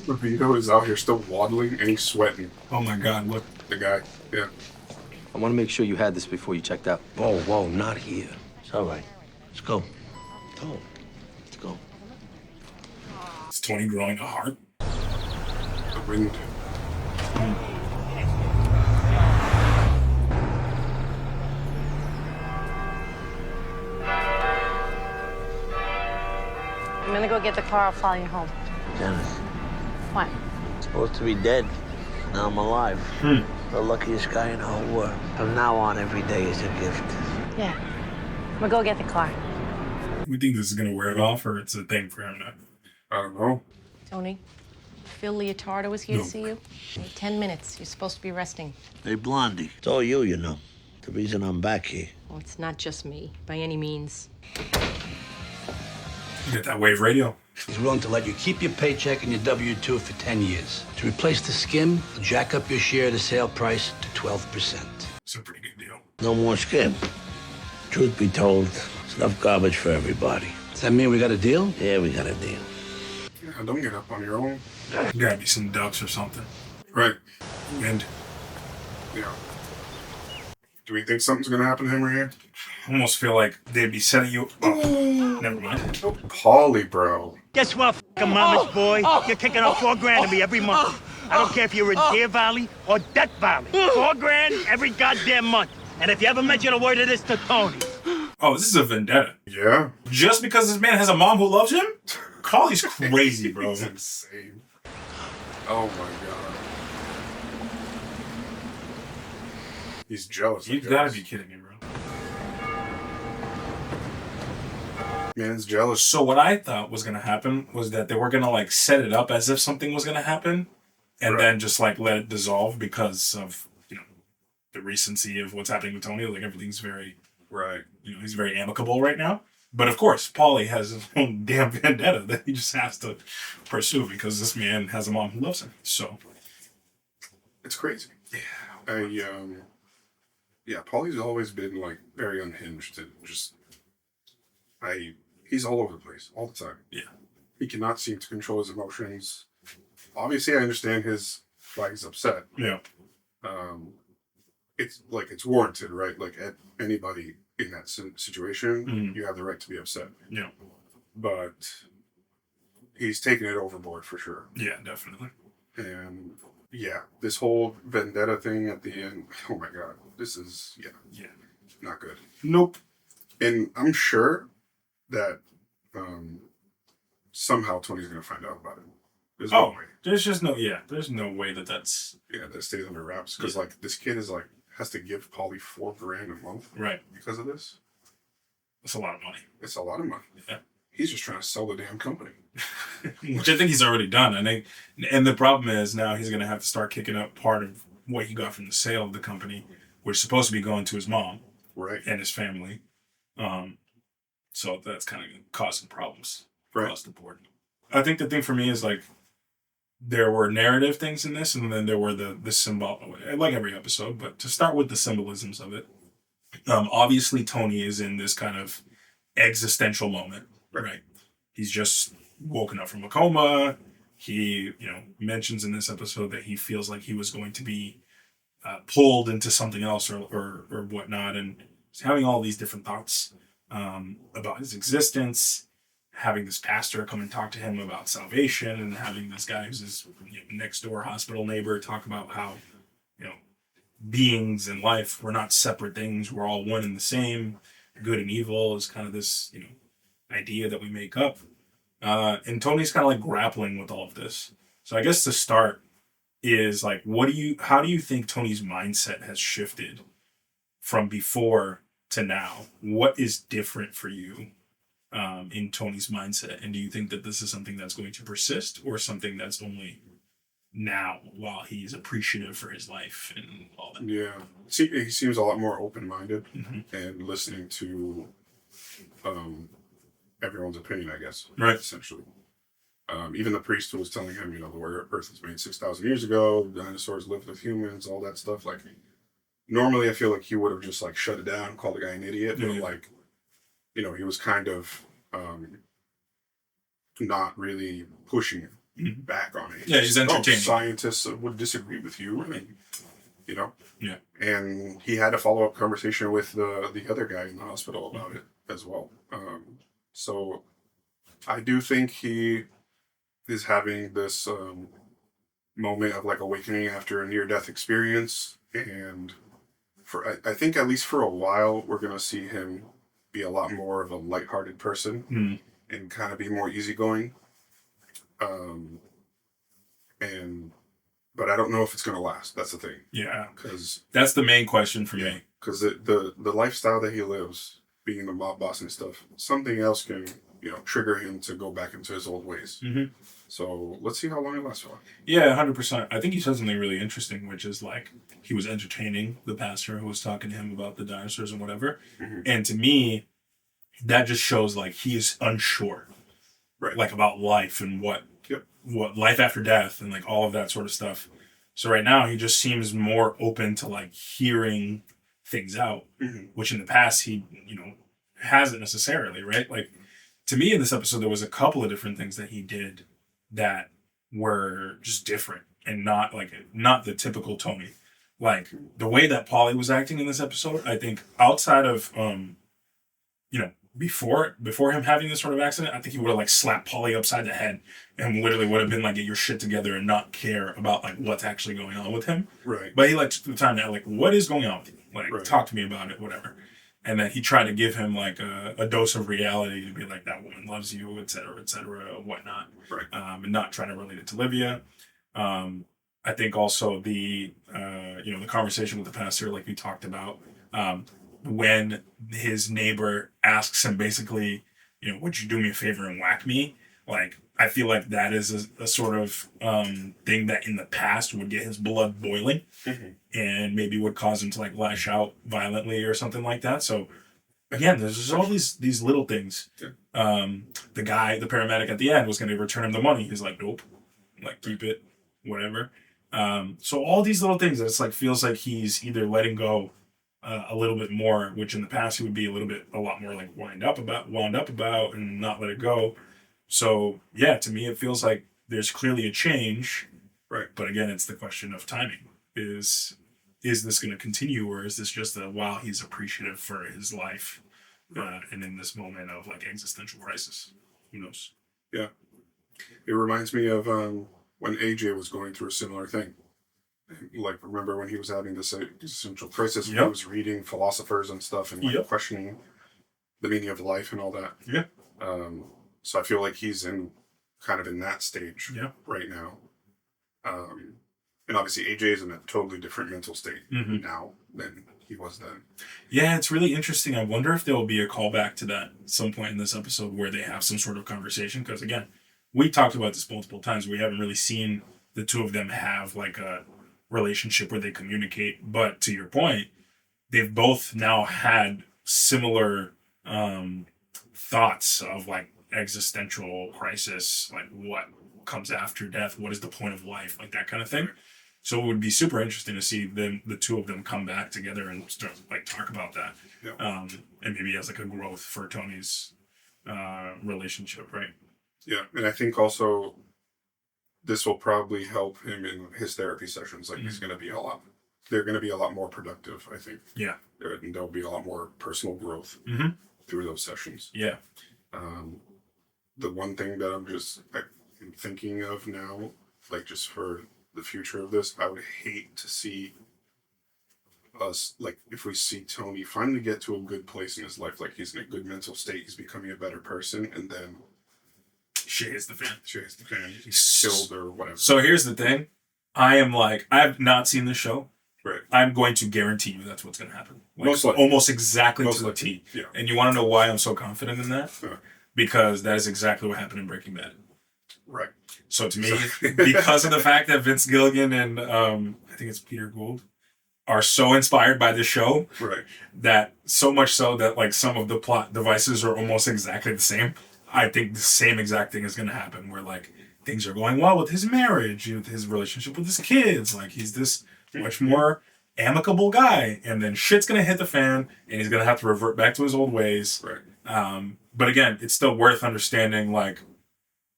Vito is out here still waddling and he's sweating. Oh my God, look. The guy. Yeah. I want to make sure you had this before you checked out. Whoa, not here. It's all right. Let's go. Oh, let's go. Is Tony growing a heart? The wind. I'm gonna go get the car. I'll follow you home. Dennis, What? I'm supposed to be dead. Now I'm alive. The luckiest guy in the whole world. From now on, every day is a gift. Yeah. I'm gonna go get the car. We think this is gonna wear it off, or it's a thing for him now? I don't know. Tony, Phil Leotardo is here No. to see you. In 10 minutes. You're supposed to be resting. Hey, Blondie. It's all you know. The reason I'm back here. Well, it's not just me, by any means. You get that wave radio. He's willing to let you keep your paycheck and your W-2 for 10 years. To replace the skim, he'll jack up your share of the sale price to 12%. It's a pretty good deal. No more skim. Truth be told, it's enough garbage for everybody. Does that mean we got a deal? Yeah, we got a deal. Yeah, don't get up on your own. Gotta be some ducks or something. Right. And Yeah. Do we think something's going to happen to him right here? I almost feel like they'd be setting you up. Never mind. Paulie, bro. Guess what, fucking mama's boy? You're kicking out $4,000 to me every month. I don't care if you're in Deer Valley or Death Valley. $4,000 every goddamn month. And if you ever mention a word of this to Tony. Oh, this is a vendetta. Yeah. Just because this man has a mom who loves him? Collie's crazy, bro. It's insane. Oh my god. He's jealous. You've got to be kidding me, bro. Man's jealous. So what I thought was going to happen was that they were going to like set it up as if something was going to happen and then just like let it dissolve because of, the recency of what's happening with Tony. Like everything's very, he's very amicable right now. But of course, Paulie has his own damn vendetta that he just has to pursue because this man has a mom who loves him. So it's crazy. Paulie's always been like very unhinged and just he's all over the place all the time. Yeah. He cannot seem to control his emotions. Obviously I understand why he's upset. Yeah. It's warranted, right? Like at anybody in that situation, you have the right to be upset. Yeah. But he's taking it overboard for sure. Yeah, definitely. And this whole vendetta thing at the end, oh my God, this is, not good. Nope. And I'm sure that somehow Tony's going to find out about it. There's no way. There's no way that's... Yeah, that stays under wraps. Because, this kid is, has to give Paulie $4,000 a month. Right. Because of this. That's a lot of money. It's a lot of money. Yeah. He's just trying to sell the damn company. Which I think he's already done. And the problem is now he's going to have to start kicking up part of what he got from the sale of the company, which is supposed to be going to his mom. Right. And his family. So that's kind of causing problems across the board. I think the thing for me is there were narrative things in this, and then there were the symbol, like every episode, but to start with the symbolisms of it. Obviously Tony is in this kind of existential moment, right? He's just woken up from a coma. He, mentions in this episode that he feels like he was going to be pulled into something else or whatnot, and he's having all these different thoughts about his existence, having this pastor come and talk to him about salvation, and having this guy who's his next door hospital neighbor talk about how, beings in life, we're not separate things. We're all one and the same. Good and evil is kind of this, idea that we make up. And Tony's kind of grappling with all of this. So I guess to start is how do you think Tony's mindset has shifted from before to now? What is different for you in Tony's mindset? And do you think that this is something that's going to persist or something that's only now while he's appreciative for his life and all that? Yeah. See, he seems a lot more open-minded and listening to everyone's opinion, I guess. Right. Essentially. Even the priest who was telling him, the Earth was made 6,000 years ago, dinosaurs lived with humans, all that stuff. Normally I feel like he would have just shut it down, called the guy an idiot, but he was kind of not really pushing back on it. Yeah, he's entertaining. Scientists would disagree with you, and, Yeah. And he had a follow-up conversation with the other guy in the hospital about it as well. So I do think he is having this moment of awakening after a near-death experience, and I think at least for a while we're gonna see him be a lot more of a lighthearted person and kind of be more easygoing. But I don't know if it's gonna last. That's the thing. Yeah, because that's the main question for me. Because the lifestyle that he lives, being the mob boss and stuff, something else can trigger him to go back into his old ways. So let's see how long it lasts for. Yeah, 100%. I think he said something really interesting, which is he was entertaining the pastor who was talking to him about the dinosaurs and whatever. And to me, that just shows he is unsure, right? About life and what life after death and all of that sort of stuff. So right now he just seems more open to hearing things out, which in the past he hasn't necessarily, right? To me in this episode there was a couple of different things that he did that were just different and not not the typical Tony. The way that Paulie was acting in this episode, I think outside of before him having this sort of accident, I think he would have slapped Paulie upside the head and literally would have been get your shit together and not care about what's actually going on with him. Right. But he took the time to what is going on with you? Talk to me about it, whatever. And then he tried to give him a dose of reality to be that woman loves you, et cetera, whatnot. Right. And not trying to relate it to Livia. I think also the conversation with the pastor, we talked about, when his neighbor asks him basically, you know, would you do me a favor and whack me? Like, I feel like that is a sort of thing that in the past would get his blood boiling and maybe would cause him to like lash out violently or something like that. So again, there's just all these little things. The paramedic at the end was going to return him the money. He's like, nope, like keep it, whatever. So all these little things that it's like feels like he's either letting go a little bit more, which in the past he would be a lot more like wound up about and not let it go. So yeah, to me it feels like there's clearly a change, right? But again, it's the question of timing. Is this going to continue, or is this just while he's appreciative for his life, and in this moment of like existential crisis? Who knows? Yeah, it reminds me of when AJ was going through a similar thing. Like, remember when he was having this existential crisis? He was reading philosophers and stuff and like questioning the meaning of life and all that. Yeah. So I feel like he's in that stage right now. And obviously AJ is in a totally different mental state now than he was then. Yeah, it's really interesting. I wonder if there will be a callback to that at some point in this episode where they have some sort of conversation. Because again, we talked about this multiple times. We haven't really seen the two of them have like a relationship where they communicate. But to your point, they've both now had similar thoughts of like existential crisis, like what comes after death, what is the point of life, like that kind of thing. So it would be super interesting to see the two of them come back together and start like talk about that. And maybe as like a growth for Tony's relationship, right? Yeah, and I think also this will probably help him in his therapy sessions. Like they're going to be a lot more productive, I think. Yeah. There'll be a lot more personal growth through those sessions. Yeah. The one thing that I'm thinking of now, like just for the future of this, I would hate to see us, like if we see Tony finally get to a good place in his life, like he's in a good mental state, he's becoming a better person, and then shit hits the fan. He's killed or whatever. So here's the thing. I've not seen the show. Right. I'm going to guarantee you that's what's going to happen. Like, Most likely. almost exactly to the T. Yeah. And you want to know why I'm so confident in that? Because that is exactly what happened in Breaking Bad. Right. So to me, because of the fact that Vince Gilligan and I think it's Peter Gould are so inspired by the show, right, that so much so that like some of the plot devices are almost exactly the same. I think the same exact thing is going to happen where like things are going well with his marriage, with his relationship with his kids. Like he's this much more amicable guy, and then shit's going to hit the fan and he's going to have to revert back to his old ways. Right. But again, it's still worth understanding like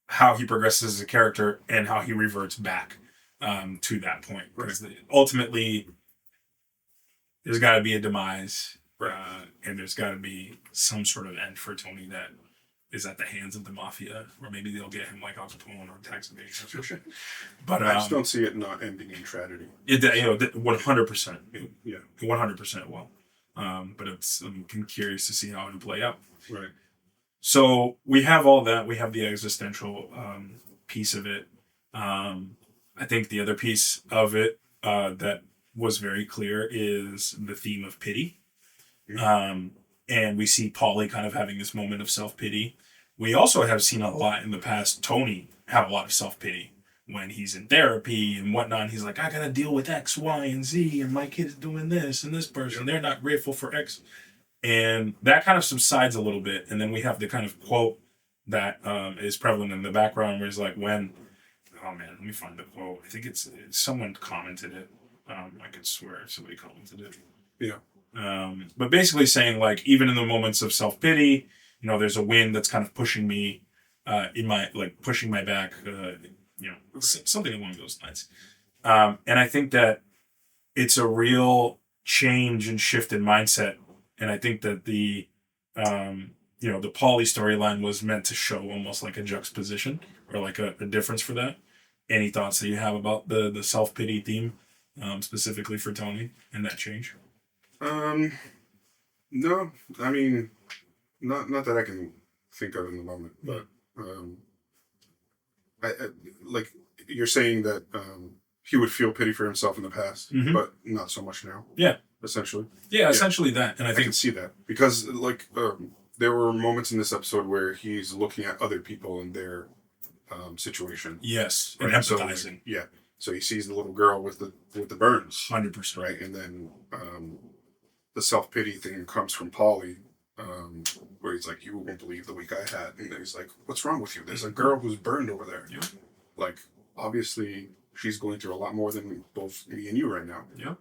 how he progresses as a character and how he reverts back to that point. Because ultimately, there's got to be a demise, and there's got to be some sort of end for Tony that is at the hands of the mafia, or maybe they'll get him like Al Capone or tax evasion or shit. But I just don't see it not ending in tragedy. 100%. Yeah, 100% will. But I'm curious to see how it'll play out. Right. So we have all that. We have the existential piece of it. I think the other piece of it that was very clear is the theme of pity. And we see Paulie kind of having this moment of self-pity. We also have seen a lot in the past Tony have a lot of self-pity when he's in therapy and whatnot. He's like, I gotta deal with X, Y, and Z, and my kid's doing this and this person. They're not grateful for X. And that kind of subsides a little bit. And then we have the kind of quote that is prevalent in the background where it's like oh man, let me find the quote. I think it's someone commented it. I could swear somebody commented it. Yeah. But basically saying like, even in the moments of self-pity, there's a wind that's kind of pushing me pushing my back, something along those lines. And I think that it's a real change and shift in mindset. And I think that the Paulie storyline was meant to show almost like a juxtaposition or like a difference for that. Any thoughts that you have about the self-pity theme, specifically for Tony and that change? No, I mean, not that I can think of in the moment, but I like you're saying that he would feel pity for himself in the past, but not so much now. Yeah. Essentially. Yeah, essentially that. And I think can see that because there were moments in this episode where he's looking at other people and their situation. Yes, and right? empathizing. So, yeah. So he sees the little girl with the burns. 100%. Right, and then the self-pity thing comes from Paulie, where he's like, "You won't believe the week I had," and then he's like, "What's wrong with you? There's a girl who's burned over there." Yeah. Like, obviously, she's going through a lot more than both me and you right now. Yeah.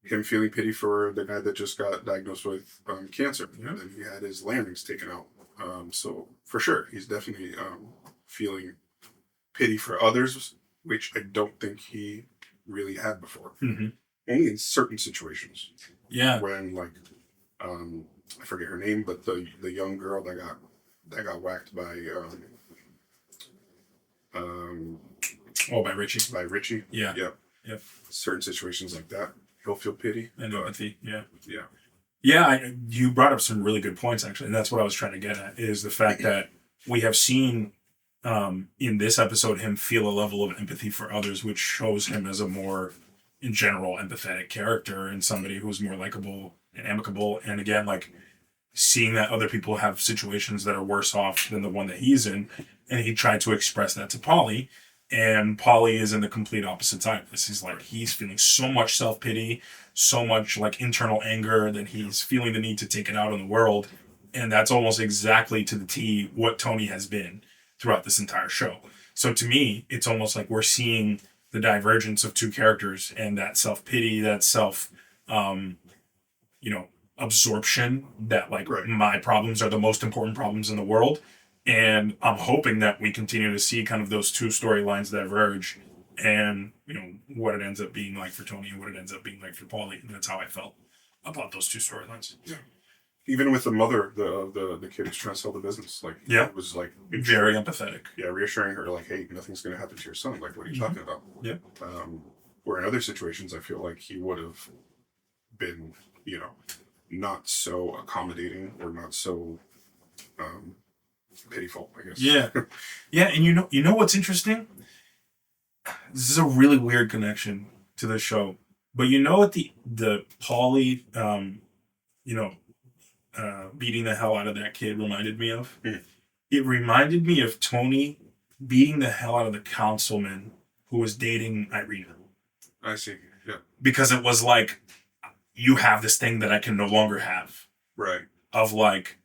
Him feeling pity for the guy that just got diagnosed with cancer. Yeah. And he had his larynx taken out. So for sure, he's definitely feeling pity for others, which I don't think he really had before. Mm-hmm. Only in certain situations. Yeah. When like, I forget her name, but the young girl that got whacked by by Richie. By Richie. Yeah. Yep. Yep. Certain situations like that, he'll feel pity and empathy. Yeah. Yeah. Yeah. You brought up some really good points, actually, and that's what I was trying to get at, is the fact that we have seen in this episode him feel a level of empathy for others, which shows him as a more, in general, empathetic character and somebody who's more likable and amicable. And again, like, seeing that other people have situations that are worse off than the one that he's in, and he tried to express that to Polly. And Polly is in the complete opposite side of this. He's feeling so much self-pity, so much like internal anger that he's feeling the need to take it out on the world. And that's almost exactly to the T what Tony has been throughout this entire show. So to me, it's almost like we're seeing the divergence of two characters, and that self-pity, that absorption, that like my problems are the most important problems in the world. And I'm hoping that we continue to see kind of those two storylines diverge, and what it ends up being like for Tony and what it ends up being like for Paulie. And that's how I felt about those two storylines. Yeah. Even with the mother, the kid who's trying to sell the business, like, it was like very empathetic. Yeah, reassuring her, like, "Hey, nothing's going to happen to your son. Like, what are you talking about?" Yeah. Where in other situations, I feel like he would have been, not so accommodating or not so pitiful, I guess. Yeah. Yeah, and you know what's interesting? This is a really weird connection to the show. But what the Paulie, beating the hell out of that kid reminded me of? It reminded me of Tony beating the hell out of the councilman who was dating Irina. I see. Yeah. Because it was like, you have this thing that I can no longer have. Right. Of like,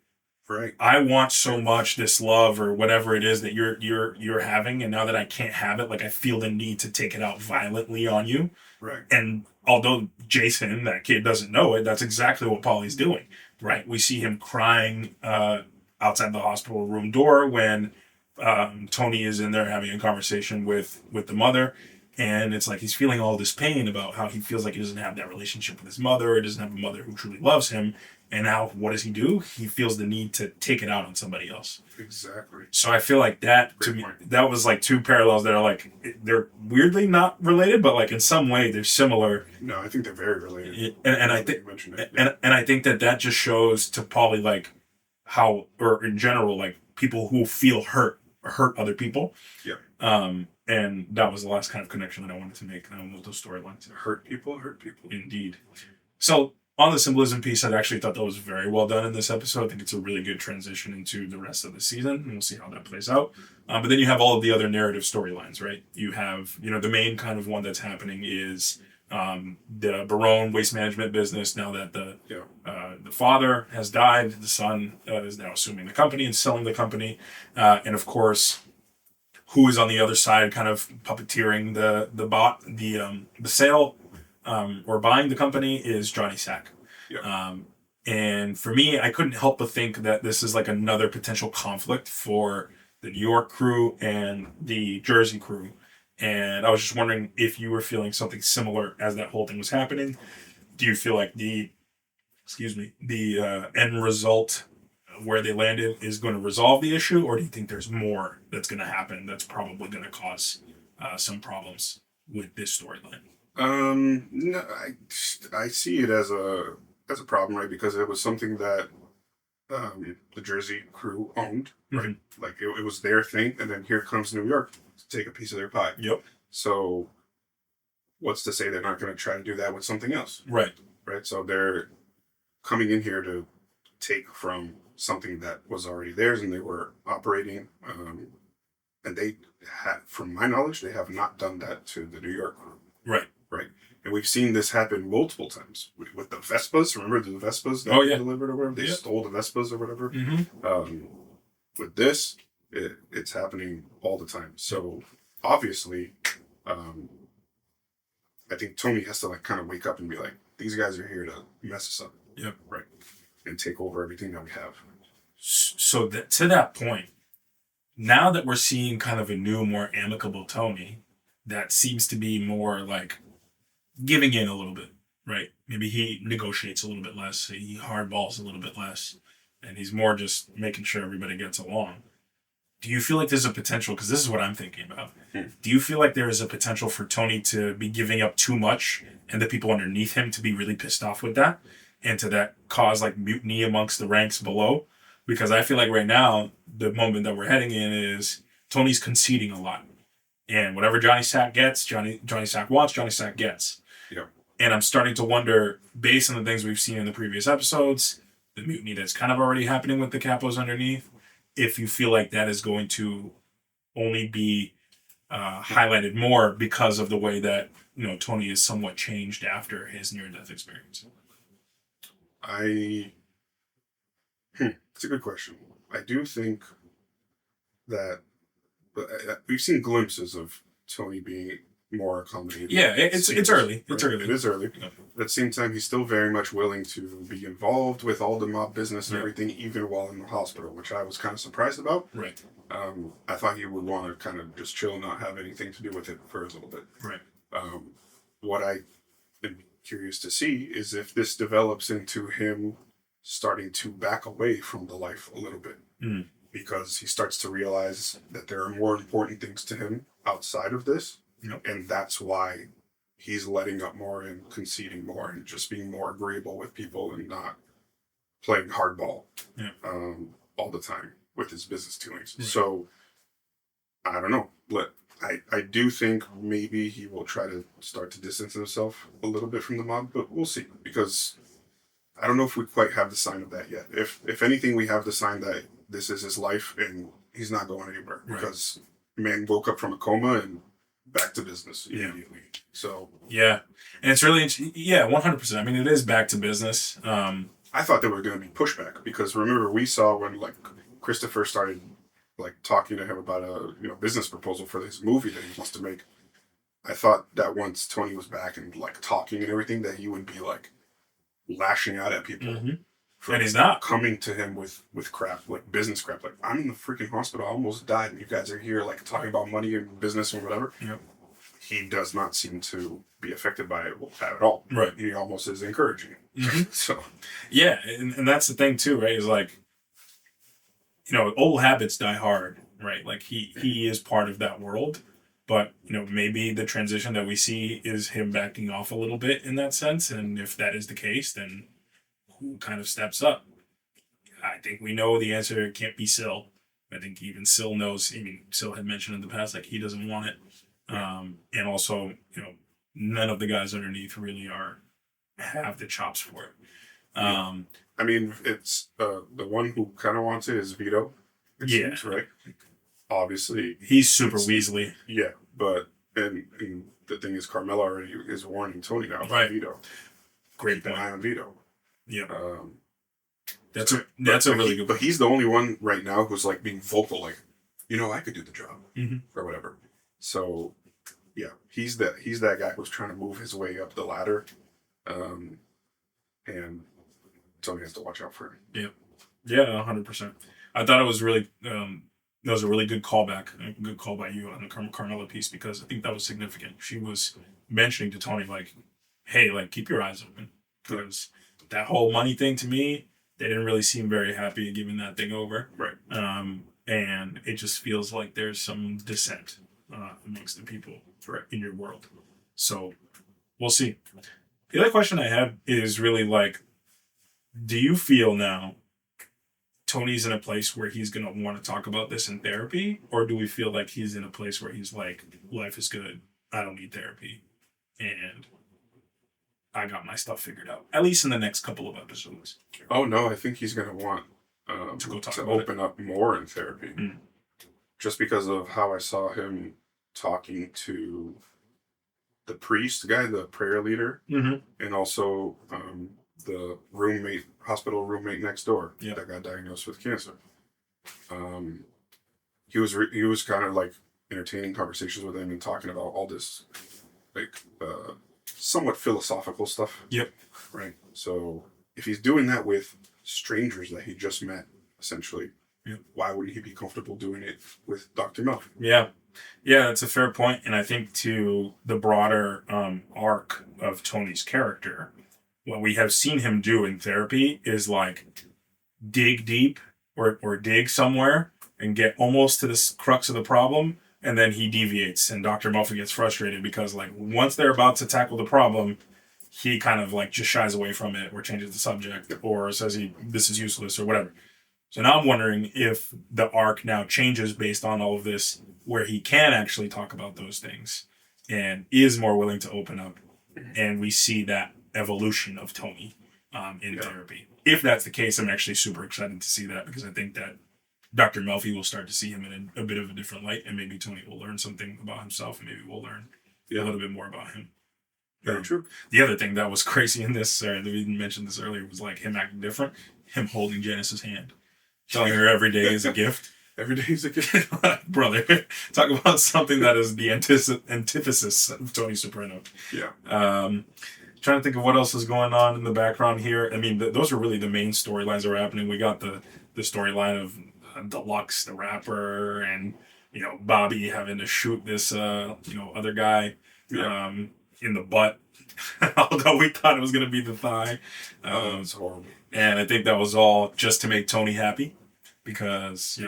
right. I want so much this love or whatever it is that you're having, and now that I can't have it, like, I feel the need to take it out violently on you. Right. And although Jason, that kid, doesn't know it, that's exactly what Paulie's doing. Right. We see him crying outside the hospital room door when Tony is in there having a conversation with the mother. And it's like he's feeling all this pain about how he feels like he doesn't have that relationship with his mother. He doesn't have a mother who truly loves him. And now what does he do? He feels the need to take it out on somebody else. Exactly. So I feel like that, to me, that was like two parallels that are like, they're weirdly not related, but like in some way they're similar. No, I think they're very related. And I think, and I think that just shows to Paulie, like, how, or in general, like, people who feel hurt other people. Yeah. And that was the last kind of connection that I wanted to make with those storylines. Hurt people. Indeed. So on the symbolism piece, I actually thought that was very well done in this episode. I think it's a really good transition into the rest of the season, and we'll see how that plays out. But then you have all of the other narrative storylines, right? You have, the main kind of one that's happening is the Barone waste management business. Now that the father has died, the son is now assuming the company and selling the company. And of course, who is on the other side kind of puppeteering the sale or buying the company is Johnny Sack. Yeah. And for me, I couldn't help but think that this is like another potential conflict for the New York crew and the Jersey crew. And I was just wondering if you were feeling something similar as that whole thing was happening. Do you feel like the end result where they landed is going to resolve the issue, or do you think there's more that's going to happen that's probably going to cause some problems with this storyline? No, I see it as a problem, right? Because it was something that the Jersey crew owned, right? Mm-hmm. Like it was their thing, and then here comes New York to take a piece of their pie. Yep. So, what's to say they're not going to try to do that with something else? Right. Right. So they're coming in here to take from something that was already theirs and they were operating. And they have, from my knowledge, they have not done that to the New York group. Right. Right. And we've seen this happen multiple times with the Vespas. Remember the Vespas that they delivered or whatever? They stole the Vespas or whatever. With this, it's happening all the time. So obviously, I think Tony has to like kind of wake up and be like, these guys are here to mess us up. Yep. Right. And take over everything that we have. So to that point, now that we're seeing kind of a new, more amicable Tony, that seems to be more like giving in a little bit, right? Maybe he negotiates a little bit less, he hardballs a little bit less, and he's more just making sure everybody gets along. Do you feel like there's a potential, because this is what I'm thinking about, do you feel like there is a potential for Tony to be giving up too much and the people underneath him to be really pissed off with that and to that cause like mutiny amongst the ranks below? Because I feel like right now, the moment that we're heading in is Tony's conceding a lot. And whatever Johnny Sack gets, Johnny Sack wants, Johnny Sack gets. Yeah. And I'm starting to wonder, based on the things we've seen in the previous episodes, the mutiny that's kind of already happening with the capos underneath, if you feel like that is going to only be highlighted more because of the way that, you know, Tony is somewhat changed after his near-death experience. It's a good question. I do think that we've seen glimpses of Tony being more accommodating. Yeah, it's early. It's early. It is early. At the same time, he's still very much willing to be involved with all the mob business and everything, even while in the hospital, which I was kind of surprised about. Right. I thought he would want to kind of just chill and not have anything to do with it for a little bit. Right. What I am curious to see is if this develops into him starting to back away from the life a little bit. Because he starts to realize that there are more important things to him outside of this. And that's why he's letting up more and conceding more and just being more agreeable with people and not playing hardball all the time with his business dealings. Right. So, I don't know. But I do think maybe he will try to start to distance himself a little bit from the mob, but we'll see. Because I don't know if we quite have the sign of that yet. If anything, we have the sign that this is his life and he's not going anywhere. Right. Because the man woke up from a coma and back to business immediately. So yeah, and it's really 100%. I mean, it is back to business. I thought there were going to be pushback because remember we saw when like Christopher started like talking to him about a business proposal for this movie that he wants to make. I thought that once Tony was back and like talking and everything, that he would be like lashing out at people. And he's not coming to him with crap, like business crap. Like, I'm in the freaking hospital. I almost died. And you guys are here, like, talking about money and business and whatever. Yep. He does not seem to be affected by it at all. Right. He almost is encouraging it. So, yeah. And that's the thing, too, right? Is like, old habits die hard, right? Like, he is part of that world. But, maybe the transition that we see is him backing off a little bit in that sense. And if that is the case, then who kind of steps up? I think we know the answer can't be Syl. I think even Syl knows. I mean, Syl had mentioned in the past, like, he doesn't want it. And also, none of the guys underneath really have the chops for it. I mean, it's the one who kind of wants it is Vito. It seems, right? Obviously. He's super Weasley. Yeah, but and the thing is, Carmella already is warning Tony now about Vito. Great point. Keep an eye on Vito. Yeah. That's a really good. But he's the only one right now who's like being vocal, like, I could do the job or whatever. So, yeah, he's that guy who's trying to move his way up the ladder, and Tony has to watch out for him. Yeah, 100%. I thought it was really that was a really good callback, a good call by you on the Carmella piece because I think that was significant. She was mentioning to Tony like, "Hey, like keep your eyes open," because that whole money thing to me, they didn't really seem very happy giving that thing over. Right. And it just feels like there's some dissent amongst the people in your world. So we'll see. The other question I have is really like, do you feel now Tony's in a place where he's going to want to talk about this in therapy? Or do we feel like he's in a place where he's like, life is good, I don't need therapy, and I got my stuff figured out, at least in the next couple of episodes? Oh no, I think he's gonna want to go talk to about open up more in therapy, just because of how I saw him talking to the priest guy, the prayer leader, and also the hospital roommate next door that got diagnosed with cancer. He was kind of like entertaining conversations with him and talking about all this like somewhat philosophical stuff. Yep. Right. So if he's doing that with strangers that he just met, essentially, why wouldn't he be comfortable doing it with Dr. Melfi? Yeah. Yeah, that's a fair point. And I think to the broader arc of Tony's character, what we have seen him do in therapy is like dig deep or dig somewhere and get almost to the crux of the problem. And then he deviates and Dr. Melfi gets frustrated because like once they're about to tackle the problem, he kind of like just shies away from it or changes the subject or says this is useless or whatever. So now I'm wondering if the arc now changes based on all of this, where he can actually talk about those things and is more willing to open up. And we see that evolution of Tony in therapy. If that's the case, I'm actually super excited to see that because I think that Dr. Melfi will start to see him in a bit of a different light, and maybe Tony will learn something about himself, and maybe we'll learn a little bit more about him. Very true. The other thing that was crazy in this, we didn't mention this earlier, was like him acting different, him holding Janice's hand, telling her every day is a gift. Every day is a gift. Brother, talk about something that is the antithesis of Tony Soprano. Yeah. Trying to think of what else is going on in the background here. I mean, those are really the main storylines that are happening. We got the storyline of Deluxe, the rapper, and Bobby having to shoot this other guy in the butt. Although we thought it was going to be the thigh. It's horrible. And I think that was all just to make Tony happy because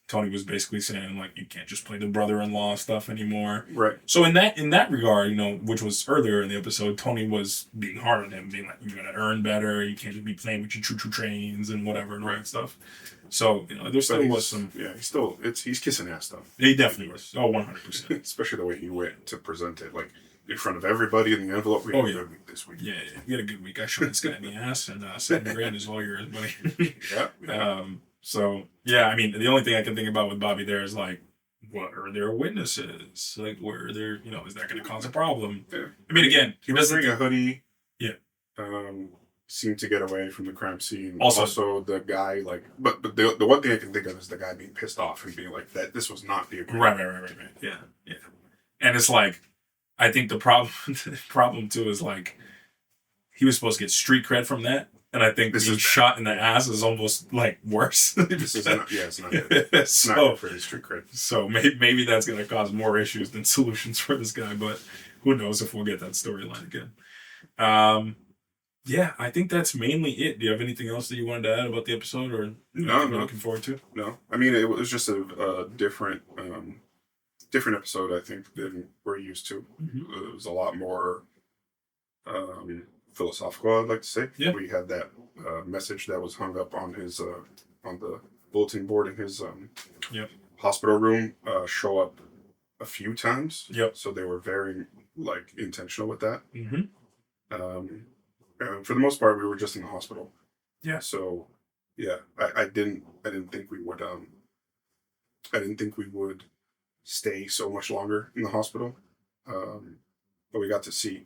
Tony was basically saying like you can't just play the brother-in-law stuff anymore. Right. So in that regard, which was earlier in the episode, Tony was being hard on him, being like, you gotta earn better, you can't just be playing with your choo-choo trains and whatever and all that stuff. So, there still was some... Yeah, he's kissing ass though. He definitely was. Oh, 100%. Especially the way he went to present it, like in front of everybody in the envelope. We had a good week this week. Yeah. We had a good week. I shot this guy in the ass and $7,000 is all yours, buddy. Yeah. So, yeah, I mean, the only thing I can think about with Bobby there is like, what are their witnesses? Like, where are there, is that going to cause a problem? Yeah. I mean, again, he was wearing a hoodie. Yeah. Seemed to get away from the crime scene. Also the guy, like, but the one thing I can think of is the guy being pissed off and being like, that this was not the agreement. Right. Yeah. And it's like, I think the problem too is like, he was supposed to get street cred from that. And I think being shot in the ass is almost like worse. This is not, it's not good. It's not good for his street cred. So maybe that's going to cause more issues than solutions for this guy. But who knows if we'll get that storyline again. Yeah, I think that's mainly it. Do you have anything else that you wanted to add about the episode or no. looking forward to? No. I mean, it was just a different episode, I think, than we're used to. Mm-hmm. It was a lot more philosophical, I'd like to say. Yeah. We had that message that was hung up on his on the bulletin board in his hospital room show up a few times. Yep. So they were very intentional with that. Mm-hmm. For the most part, we were just in the hospital. Yeah. So, yeah, I didn't think we would. I didn't think we would stay so much longer in the hospital. But we got to see,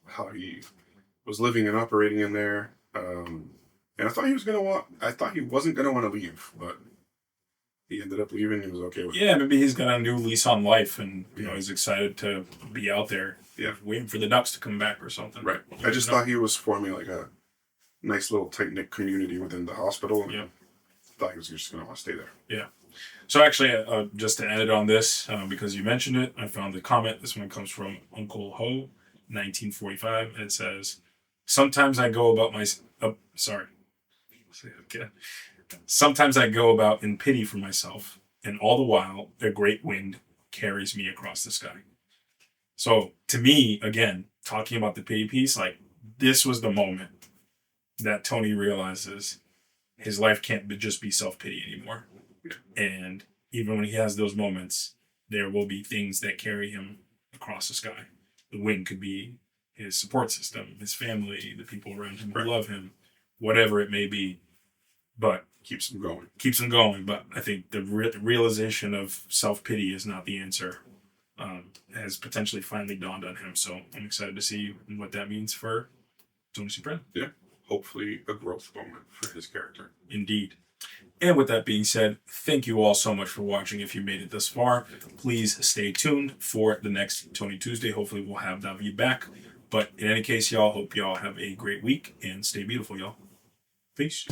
how he was living and operating in there. And I thought he wasn't gonna want to leave, but he ended up leaving. He was okay with it. Yeah, maybe he's got a new lease on life, and he's excited to be out there. Yeah, waiting for the Ducks to come back or something. Right. I just thought he was forming like a nice little tight knit community within the hospital. Yeah. Thought he was just gonna want to stay there. Yeah. So actually, just to edit on this, because you mentioned it, I found the comment. This one comes from Uncle Ho, 1945, and it says, "Sometimes I go about my Sometimes I go about in pity for myself, and all the while, a great wind carries me across the sky." So to me, again, talking about the pity piece, like this was the moment that Tony realizes his life can't just be self-pity anymore. And even when he has those moments, there will be things that carry him across the sky. The wind could be his support system, his family, the people around him who love him, whatever it may be. But keeps them going. Keeps them going. But I think the realization of self-pity is not the answer. Has potentially finally dawned on him. So I'm excited to see what that means for Tony Soprano. Yeah. Hopefully a growth moment for his character. Indeed. And with that being said, thank you all so much for watching. If you made it this far, please stay tuned for the next Tony Tuesday. Hopefully we'll have David back. But in any case, y'all, hope y'all have a great week and stay beautiful, y'all. Peace.